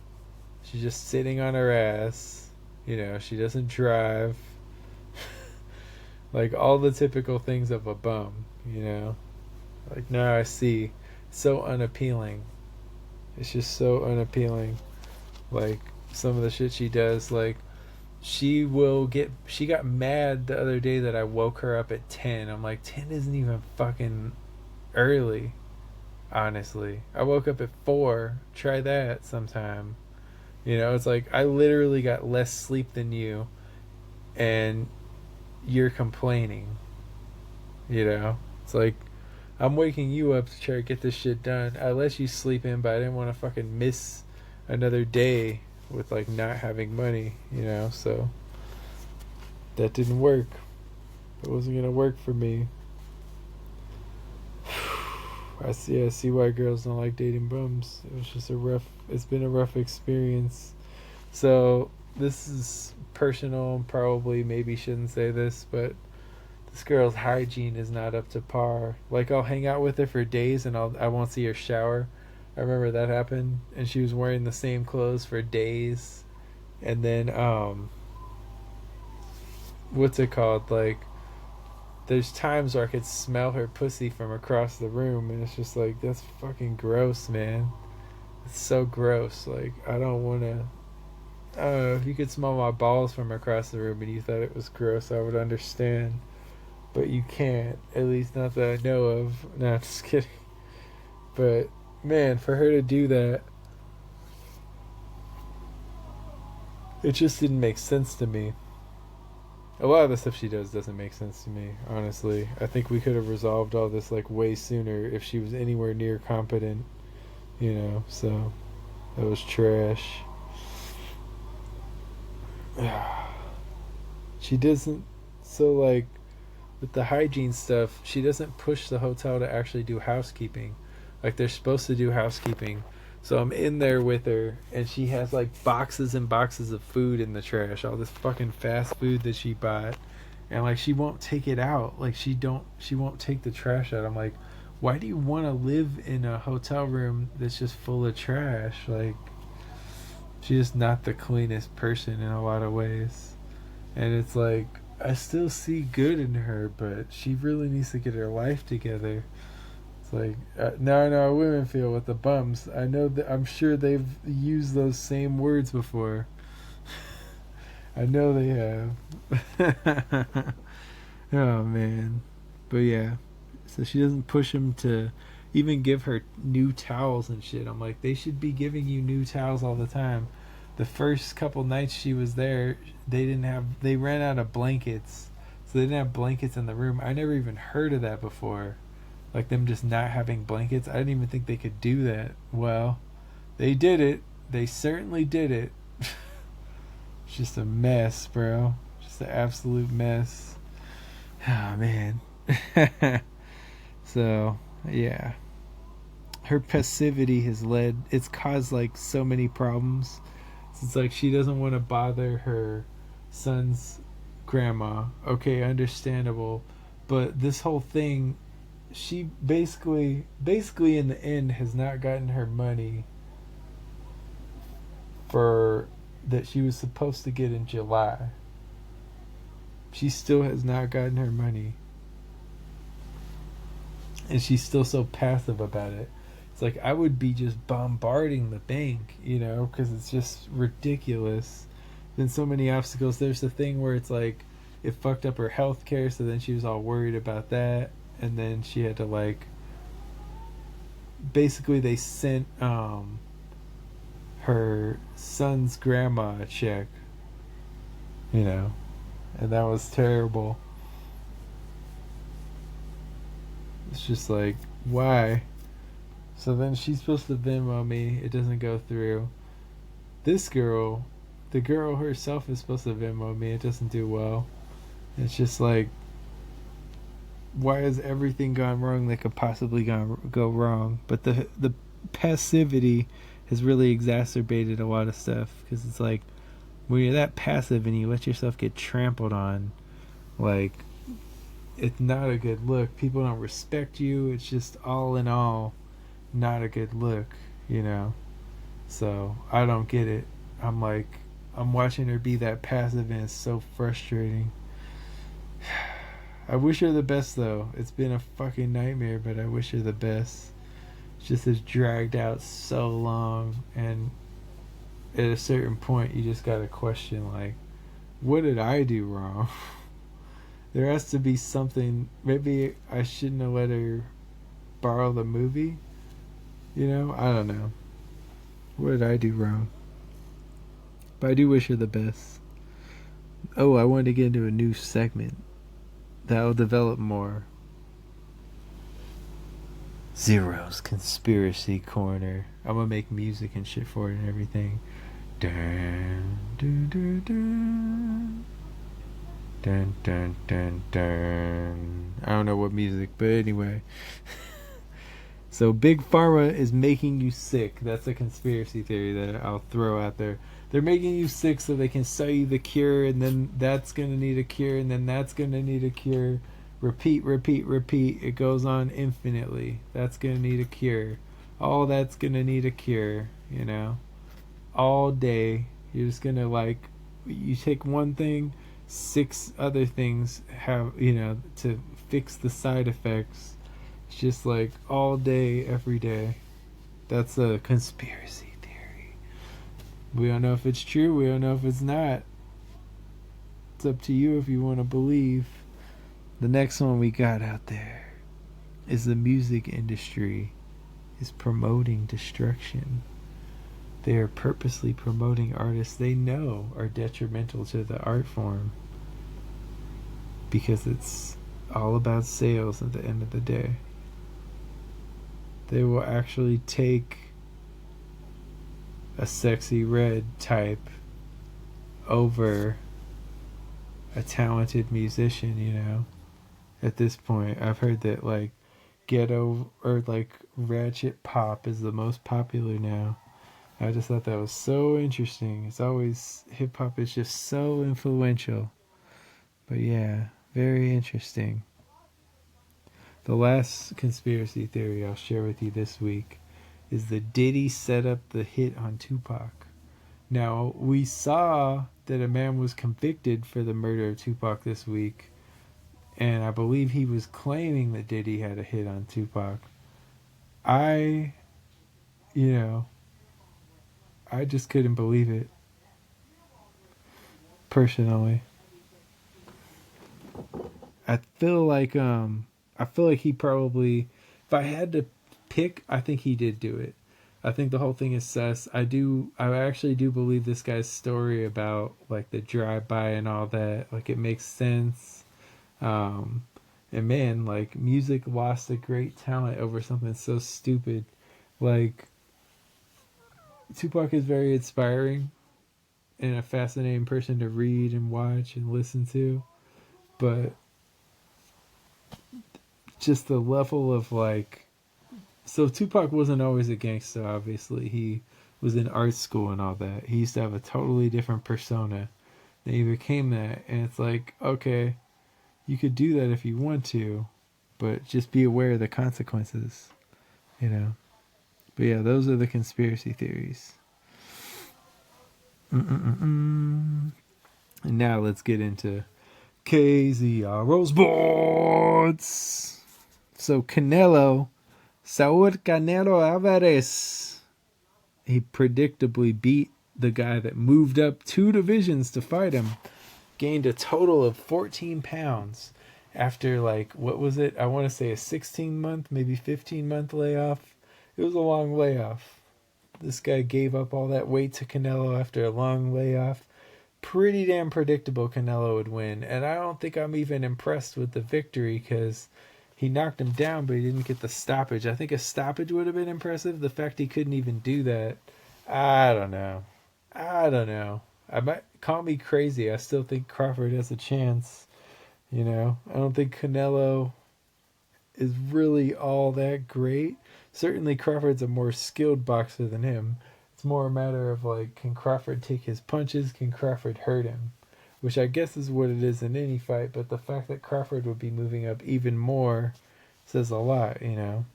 She's just sitting on her ass. She doesn't drive. Like, all the typical things of a bum, Like, now I see. It's so unappealing. It's just so unappealing. Like, some of the shit she does, like, she got mad the other day that I woke her up at 10. I'm like, 10 isn't even fucking early, honestly. I woke up at 4. Try that sometime. It's like, I literally got less sleep than you, and you're complaining. It's like, I'm waking you up to try to get this shit done. I let you sleep in, but I didn't want to fucking miss another day with like not having money, so that didn't work. It wasn't gonna work for me. I see why girls don't like dating bums. It's been a rough experience. So this is personal, probably maybe shouldn't say this, but this girl's hygiene is not up to par. Like, I'll hang out with her for days and I won't see her shower. I remember that happened, and she was wearing the same clothes for days. And then what's it called? Like, there's times where I could smell her pussy from across the room, and it's just like, that's fucking gross, man. It's so gross. Like, I don't want to. I don't know, if you could smell my balls from across the room and you thought it was gross, I would understand. But you can't. At least not that I know of. No, just kidding. But man, for her to do that, it just didn't make sense to me. A lot of the stuff she does doesn't make sense to me, honestly. I think we could have resolved all this like way sooner if she was anywhere near competent, you know. So that was trash. She doesn't. So like with the hygiene stuff, she doesn't push the hotel to actually do housekeeping. Like they're supposed to do housekeeping. So I'm in there with her, and she has like boxes and boxes of food in the trash, all this fucking fast food that she bought, and like she won't take it out. Like she won't take the trash out. I'm like, why do you want to live in a hotel room that's just full of trash? Like, she's just not the cleanest person in a lot of ways, and it's like I still see good in her, but she really needs to get her life together. It's like now I know how women feel with the bums. I know that I'm sure they've used those same words before. I know they have. Oh man, but yeah. So she doesn't push him to even give her new towels and shit. I'm like, they should be giving you new towels all the time. The first couple nights she was there, they ran out of blankets, so they didn't have blankets in the room. I never even heard of that before. Like them just not having blankets. I didn't even think they could do that. Well, they did it. They certainly did it. It's just a mess, bro. Just an absolute mess. Oh, man. So, yeah. Her passivity it's caused like so many problems. It's like she doesn't want to bother her son's grandma. Okay, understandable. But this whole thing, she basically in the end has not gotten her money for that she was supposed to get in July. She still has not gotten her money, and she's still so passive about it. It's like I would be just bombarding the bank, you know, because it's just ridiculous. Then so many obstacles. There's the thing where it's like it fucked up her health care, so then she was all worried about that, and then she had to like basically they sent her son's grandma a check, you know, and that was terrible. It's just like, why? So then she's supposed to Venmo me. It doesn't go through. This girl, the girl herself is supposed to Venmo me. It doesn't do well. It's just like, why has everything gone wrong that could possibly go wrong? But the passivity has really exacerbated a lot of stuff, because it's like when you're that passive and you let yourself get trampled on, like it's not a good look. People don't respect you. It's just all in all not a good look, you know. So I don't get it. I'm like, I'm watching her be that passive, and it's so frustrating. I wish her the best though. It's been a fucking nightmare, but I wish her the best. It's just has dragged out so long, and at a certain point you just gotta question, like, what did I do wrong? There has to be something. Maybe I shouldn't have let her borrow the movie, you know. I don't know, what did I do wrong? But I do wish her the best. Oh, I wanted to get into a new segment that will develop more. Zero's Conspiracy Corner. I'm gonna make music and shit for it and everything. Dun, dun, dun, dun. Dun, dun, dun, dun. I don't know what music, but anyway. So Big Pharma is making you sick. That's a conspiracy theory that I'll throw out there. They're making you sick so they can sell you the cure, and then that's going to need a cure, and then that's going to need a cure. Repeat, repeat, repeat. It goes on infinitely. That's going to need a cure. All that's going to need a cure, you know. All day. You're just going to, like, you take one thing, 6 other things have, you know, to fix the side effects. It's just like all day, every day. That's a conspiracy theory. We don't know if it's true. We don't know if it's not. It's up to you if you want to believe. The next one we got out there is the music industry is promoting destruction. They are purposely promoting artists they know are detrimental to the art form because it's all about sales at the end of the day. They will actually take a sexy red type over a talented musician, you know. At this point, I've heard that like ghetto or like ratchet pop is the most popular now. I just thought that was so interesting. It's always hip hop is just so influential. But yeah, very interesting. The last conspiracy theory I'll share with you this week is the Diddy set up the hit on Tupac. Now, we saw that a man was convicted for the murder of Tupac this week, and I believe he was claiming that Diddy had a hit on Tupac. I, you know, I just couldn't believe it, personally. I feel like he probably, if I had to pick, I think he did do it. I think the whole thing is sus. I actually do believe this guy's story about like the drive-by and all that. Like it makes sense. Um, and man, like music lost a great talent over something so stupid. Like Tupac is very inspiring and a fascinating person to read and watch and listen to, but just the level of like, so Tupac wasn't always a gangster. Obviously, he was in art school and all that. He used to have a totally different persona. Then he became that, and it's like, okay, you could do that if you want to, but just be aware of the consequences, you know. But yeah, those are the conspiracy theories. And now let's get into KZRO Sports. So Saul Canelo Alvarez, he predictably beat the guy that moved up 2 divisions to fight him. Gained a total of 14 pounds after like, what was it? I want to say a 16-month, maybe 15-month layoff. It was a long layoff. This guy gave up all that weight to Canelo after a long layoff. Pretty damn predictable Canelo would win. And I don't think I'm even impressed with the victory because he knocked him down, but he didn't get the stoppage. I think a stoppage would have been impressive. The fact he couldn't even do that, I don't know. I might call me crazy. I still think Crawford has a chance. You know, I don't think Canelo is really all that great. Certainly, Crawford's a more skilled boxer than him. It's more a matter of like, can Crawford take his punches? Can Crawford hurt him? Which I guess is what it is in any fight. But the fact that Crawford would be moving up even more says a lot, you know.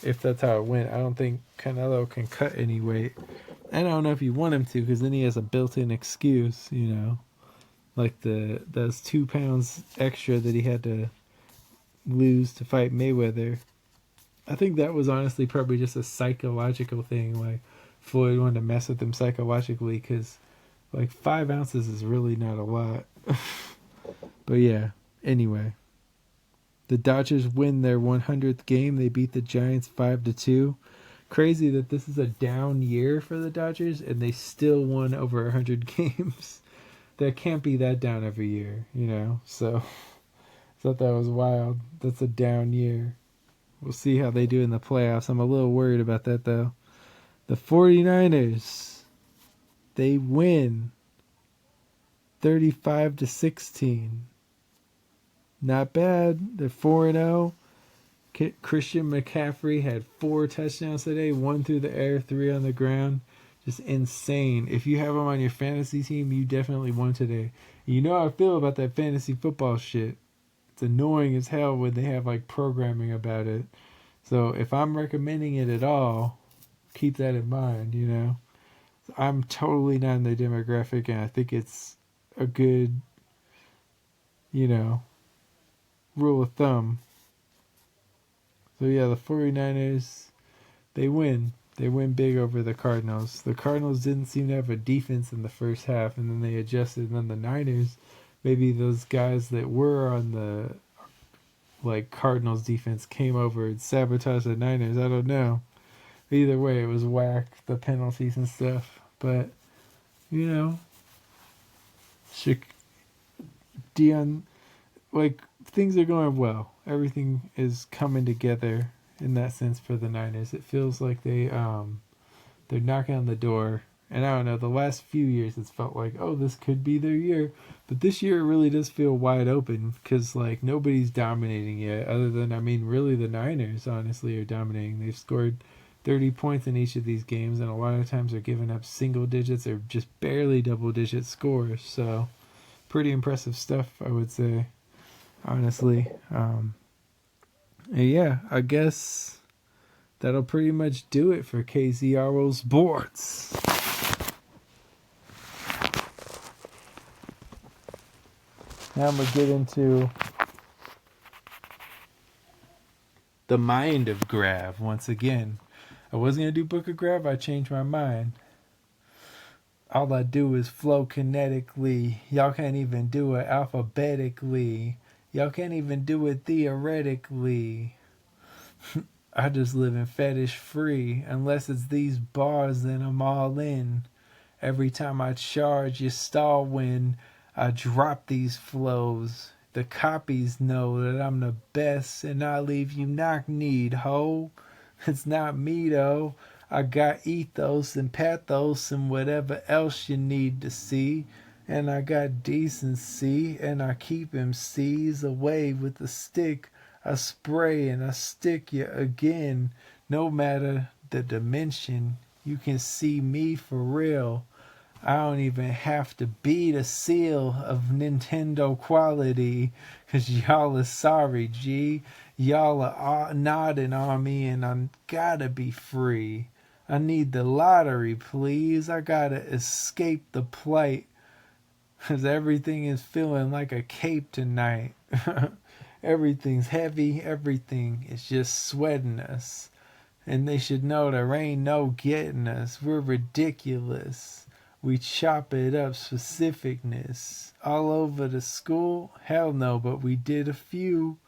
If that's how it went, I don't think Canelo can cut any weight. I don't know if you want him to, because then he has a built-in excuse, you know, like those 2 pounds extra that he had to lose to fight Mayweather. I think that was honestly probably just a psychological thing. Like Floyd wanted to mess with him psychologically because like 5 ounces is really not a lot. But yeah, anyway, the Dodgers win their 100th game. They beat the Giants 5-2. Crazy that this is a down year for the Dodgers and they still won over 100 games. That can't be that down every year, you know. So I thought that was wild. That's a down year. We'll see how they do in the playoffs. I'm a little worried about that, though. The 49ers, they win 35-16. Not bad. They're 4-0. Christian McCaffrey had 4 touchdowns today, 1 through the air, 3 on the ground. Just insane. If you have him on your fantasy team, you definitely won today. You know how I feel about that fantasy football shit. It's annoying as hell when they have like programming about it. So if I'm recommending it at all, keep that in mind, you know. I'm totally not in the demographic and I think it's a good, you know, rule of thumb. So yeah, the 49ers, they win. They win big over the Cardinals. The Cardinals didn't seem to have a defense in the first half and then they adjusted. And then the Niners, maybe those guys that were on the like Cardinals defense came over and sabotaged the Niners. I don't know. Either way, it was whack, the penalties and stuff. But you know, Dion, like things are going well. Everything is coming together in that sense for the Niners. It feels like they're knocking on the door. And I don't know, the last few years it's felt like, oh, this could be their year. But this year it really does feel wide open because, like, nobody's dominating yet. Other than, I mean, really the Niners, honestly, are dominating. They've scored 30 points in each of these games, and a lot of times they're giving up single digits or just barely double digit scores. So, pretty impressive stuff, I would say, honestly. Yeah, I guess that'll pretty much do it for KZRO Sports. Now I'm going to get into the mind of Grav once again. I wasn't going to do Book of Grav, I changed my mind. All I do is flow kinetically. Y'all can't even do it alphabetically. Y'all can't even do it theoretically. I just live in fetish free. Unless it's these bars, then I'm all in. Every time I charge, you stall when I drop these flows. The copies know that I'm the best, and I leave you knock-kneed, ho. It's not me, though. I got ethos and pathos and whatever else you need to see. And I got decency, and I keep MCs away with the stick. I spray and I stick you again. No matter the dimension, you can see me for real. I don't even have to be the seal of Nintendo quality, 'cause y'all are sorry, G. Y'all are nodding on me and I gotta be free. I need the lottery, please. I gotta escape the plight, 'cause everything is feeling like a cape tonight. Everything's heavy, everything is just sweating us. And they should know there ain't no getting us. We're ridiculous. We chop it up specificness. All over the school? Hell no, but we did a few.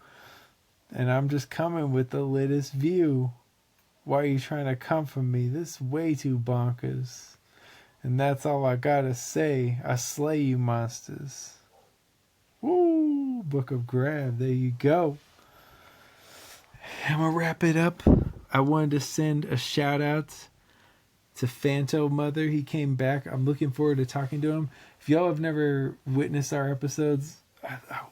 And I'm just coming with the latest view. Why are you trying to come for me? This is way too bonkers. And that's all I gotta say. I slay you monsters. Woo! Book of Grav, there you go. I'm gonna wrap it up. I wanted to send a shout out to Phanto Mother. He came back. I'm looking forward to talking to him. If y'all have never witnessed our episodes,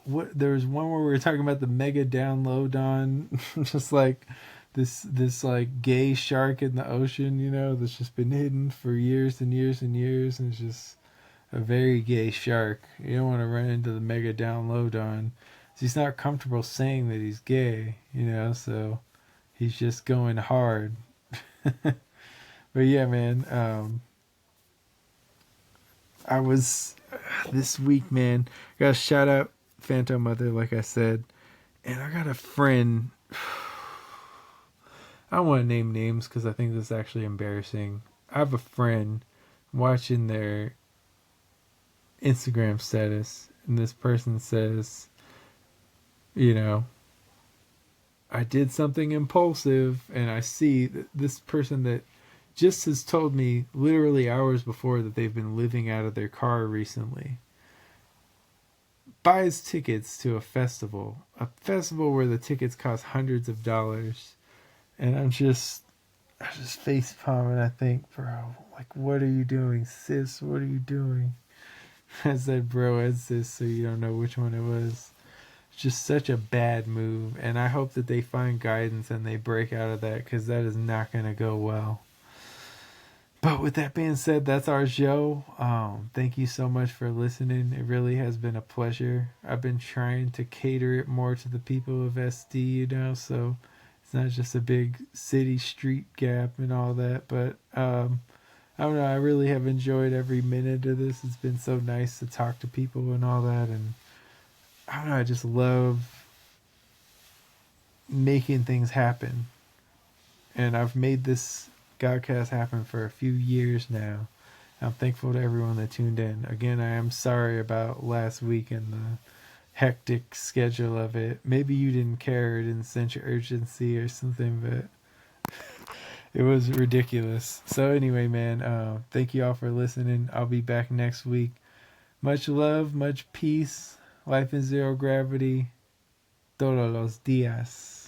there was one where we were talking about the mega download on just like this like gay shark in the ocean, you know, that's just been hidden for years and years and years, and it's just a very gay shark. You don't want to run into the mega download on. He's not comfortable saying that he's gay, you know, so he's just going hard. But yeah, man, I was this week, man. I got a shout out Phanto Mother, like I said, and I got a friend. I don't want to name names because I think this is actually embarrassing. I have a friend watching their Instagram status, and this person says, you know, I did something impulsive, and I see that this person that just has told me literally hours before that they've been living out of their car recently, buys tickets to a festival where the tickets cost hundreds of dollars, and I just face palm and I think, bro, like, what are you doing, sis? What are you doing? I said, bro, and sis, so you don't know which one it was. It's just such a bad move, and I hope that they find guidance and they break out of that, because that is not going to go well. But with that being said, that's our show. Thank you so much for listening. It really has been a pleasure. I've been trying to cater it more to the people of SD, you know, so it's not just a big city street gap and all that. But I don't know, I really have enjoyed every minute of this. It's been so nice to talk to people and all that. And I don't know, I just love making things happen. And I've made this Godcast happen for a few years now. I'm thankful to everyone that tuned in. Again, I am sorry about last week and hectic schedule of it. Maybe you didn't care or didn't sense your urgency or something, but it was ridiculous. So anyway, man, thank you all for listening. I'll be back next week. Much love, much peace. Life in zero gravity. Todos los días.